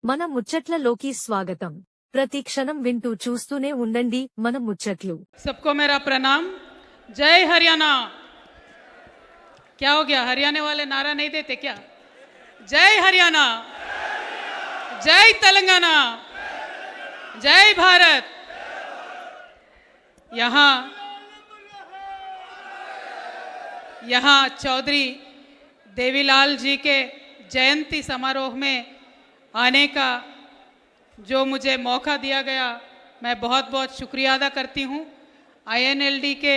మన ముచ్చట్లలోకి స్వాగతం। ప్రతి క్షణం వింటూ చూస్తూనే ఉండండి మన ముచ్చట్లు। सबको मेरा प्रणाम। जय हरियाणा। क्या हो गया, हरियाणा वाले नारा नहीं देते क्या? जय हरियाणा, जय तेलंगाना, जय भारत। यहाँ चौधरी देवीलाल जी के जयंती समारोह में आने का जो मुझे मौका दिया गया, मैं बहुत बहुत शुक्रिया अदा करती हूँ। INLD के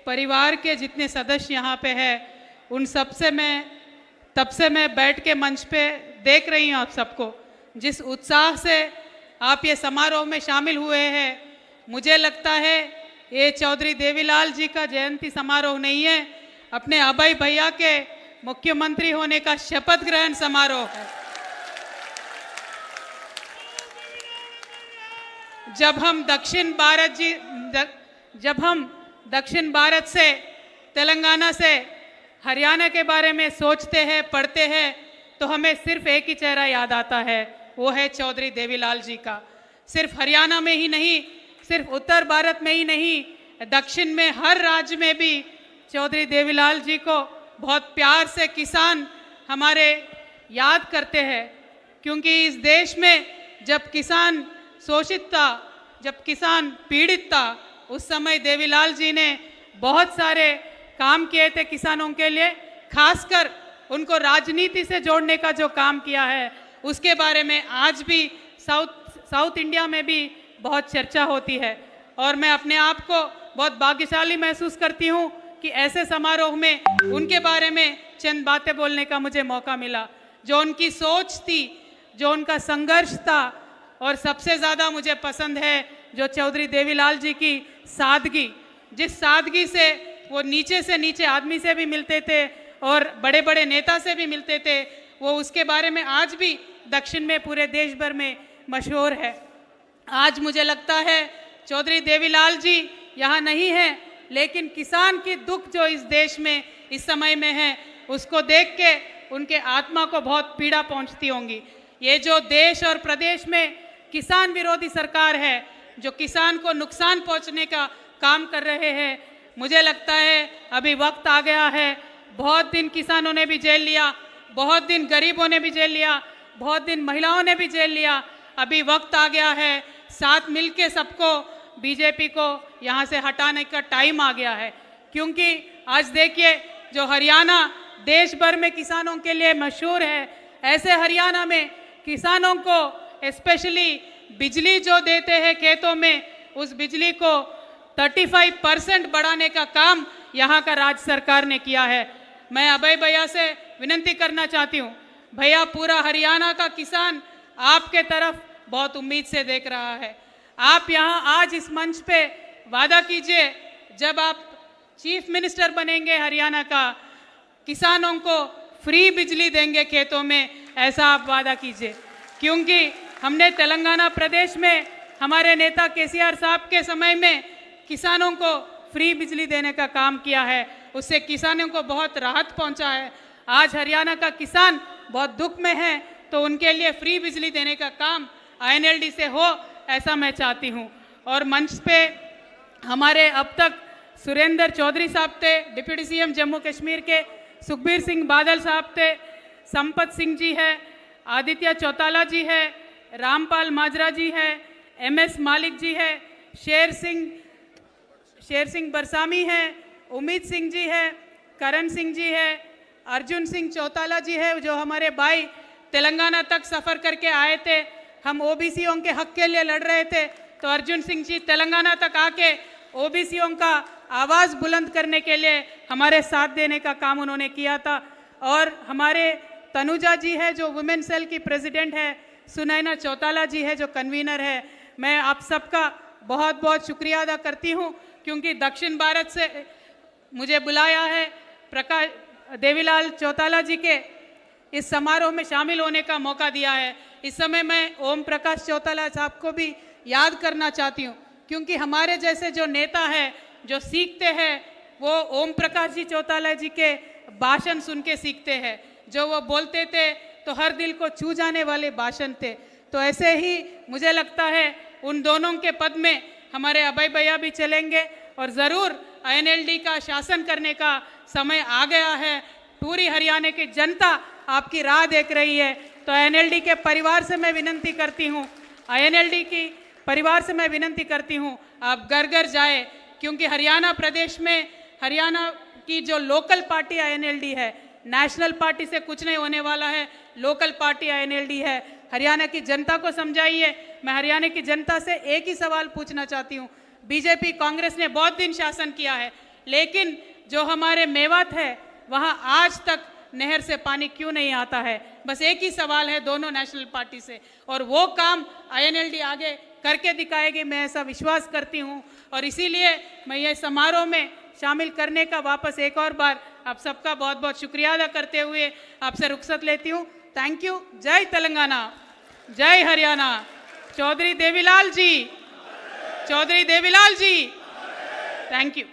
परिवार के जितने सदस्य यहाँ पे हैं, उन सब से तब से मैं बैठ के मंच पे देख रही हूँ आप सबको, जिस उत्साह से आप ये समारोह में शामिल हुए हैं। मुझे लगता है ये चौधरी देवीलाल जी का जयंती समारोह नहीं है, अपने अभय भैया के मुख्यमंत्री होने का शपथ ग्रहण समारोह है। जब हम दक्षिण भारत से, तेलंगाना से हरियाणा के बारे में सोचते हैं, पढ़ते हैं, तो हमें सिर्फ एक ही चेहरा याद आता है, वो है चौधरी देवीलाल जी का। सिर्फ हरियाणा में ही नहीं, सिर्फ उत्तर भारत में ही नहीं, दक्षिण में हर राज्य में भी चौधरी देवीलाल जी को बहुत प्यार से किसान हमारे याद करते हैं। क्योंकि इस देश में जब किसान शोषित था, जब किसान पीड़ित था, उस समय देवीलाल जी ने बहुत सारे काम किए थे किसानों के लिए। खासकर उनको राजनीति से जोड़ने का जो काम किया है, उसके बारे में आज भी साउथ इंडिया में भी बहुत चर्चा होती है। और मैं अपने आप को बहुत भाग्यशाली महसूस करती हूँ कि ऐसे समारोह में उनके बारे में चंद बातें बोलने का मुझे मौका मिला। जो उनकी सोच थी, जो उनका संघर्ष था, और सबसे ज़्यादा मुझे पसंद है जो चौधरी देवीलाल जी की सादगी, जिस सादगी से वो नीचे से नीचे आदमी से भी मिलते थे और बड़े बड़े नेता से भी मिलते थे, वो उसके बारे में आज भी दक्षिण में पूरे देश भर में मशहूर है। आज मुझे लगता है चौधरी देवीलाल जी यहाँ नहीं है, लेकिन किसान की दुख जो इस देश में इस समय में है, उसको देख के उनके आत्मा को बहुत पीड़ा पहुँचती होंगी। ये जो देश और प्रदेश में किसान विरोधी सरकार है, जो किसान को नुकसान पहुंचने का काम कर रहे हैं, मुझे लगता है अभी वक्त आ गया है। बहुत दिन किसानों ने भी जेल लिया, बहुत दिन गरीबों ने भी जेल लिया, बहुत दिन महिलाओं ने भी जेल लिया। अभी वक्त आ गया है, साथ मिलके सबको, बीजेपी को यहाँ से हटाने का टाइम आ गया है। क्योंकि आज देखिए, जो हरियाणा देश भर में किसानों के लिए मशहूर है, ऐसे हरियाणा में किसानों को स्पेशली बिजली जो देते हैं खेतों में, उस बिजली को 35% बढ़ाने का काम यहाँ का राज्य सरकार ने किया है। मैं अभय भैया से विनती करना चाहती हूँ, भैया पूरा हरियाणा का किसान आपके तरफ बहुत उम्मीद से देख रहा है। आप यहाँ आज इस मंच पे वादा कीजिए, जब आप चीफ मिनिस्टर बनेंगे हरियाणा का, किसानों को फ्री बिजली देंगे खेतों में, ऐसा आप वादा कीजिए। क्योंकि हमने तेलंगाना प्रदेश में हमारे नेता केसीआर साहब के समय में किसानों को फ्री बिजली देने का काम किया है, उससे किसानों को बहुत राहत पहुंचा है। आज हरियाणा का किसान बहुत दुख में है, तो उनके लिए फ्री बिजली देने का काम INLD से हो, ऐसा मैं चाहती हूं। और मंच पे हमारे अब तक सुरेंद्र चौधरी साहब थे, डिप्टी CM जम्मू कश्मीर के, सुखबीर सिंह बादल साहब थे, संपत सिंह जी है, आदित्य चौटाला जी है, रामपाल माजरा जी है, MS मालिक जी है, शेर सिंह बरसामी है, उम्मीद सिंह जी है, करण सिंह जी है, अर्जुन सिंह चौटाला जी है, जो हमारे भाई तेलंगाना तक सफ़र करके आए थे। हम OBCों के हक के लिए लड़ रहे थे, तो अर्जुन सिंह जी तेलंगाना तक आके OBCों का आवाज़ बुलंद करने के लिए हमारे साथ देने का काम उन्होंने किया था। और हमारे तनुजा जी है, जो वुमेन सेल की प्रेसिडेंट है, सुनैना चौटाला जी है, जो कन्वीनर है। मैं आप सबका बहुत बहुत शुक्रिया अदा करती हूँ, क्योंकि दक्षिण भारत से मुझे बुलाया है। देवीलाल चौटाला जी के इस समारोह में शामिल होने का मौका दिया है। इस समय मैं ओम प्रकाश चौटाला साहब को भी याद करना चाहती हूँ, क्योंकि हमारे जैसे जो नेता है, जो सीखते हैं, वो ओम प्रकाश जी चौटाला जी के भाषण सुन के सीखते हैं। जो वो बोलते थे तो हर दिल को छू जाने वाले भाषण थे। तो ऐसे ही मुझे लगता है उन दोनों के पद में हमारे अभय भैया भी चलेंगे और ज़रूर आईएनएलडी का शासन करने का समय आ गया है। पूरी हरियाणा की जनता आपकी राह देख रही है। तो आईएनएलडी के परिवार से मैं विनती करती हूँ, आईएनएलडी की परिवार से मैं विनती करती हूँ, आप घर घर जाए, क्योंकि हरियाणा प्रदेश में हरियाणा की जो लोकल पार्टी आईएनएलडी है, नेशनल पार्टी से कुछ नहीं होने वाला है, लोकल पार्टी आईएनएलडी है। हरियाणा की जनता को समझाइए। मैं हरियाणा की जनता से एक ही सवाल पूछना चाहती हूँ, बीजेपी कांग्रेस ने बहुत दिन शासन किया है, लेकिन जो हमारे मेवात है वहाँ आज तक नहर से पानी क्यों नहीं आता है? बस एक ही सवाल है दोनों नेशनल पार्टी से, और वो काम आईएनएलडी आगे करके दिखाएगी, मैं ऐसा विश्वास करती हूँ। और इसीलिए मैं ये समारोह में शामिल करने का वापस एक और बार आप सबका बहुत बहुत शुक्रिया अदा करते हुए आपसे रुखसत लेती हूँ। Thank you. जय तेलंगाना, जय हरियाणा। Chaudhary Devilal ji, Chaudhary Devilal ji, thank you.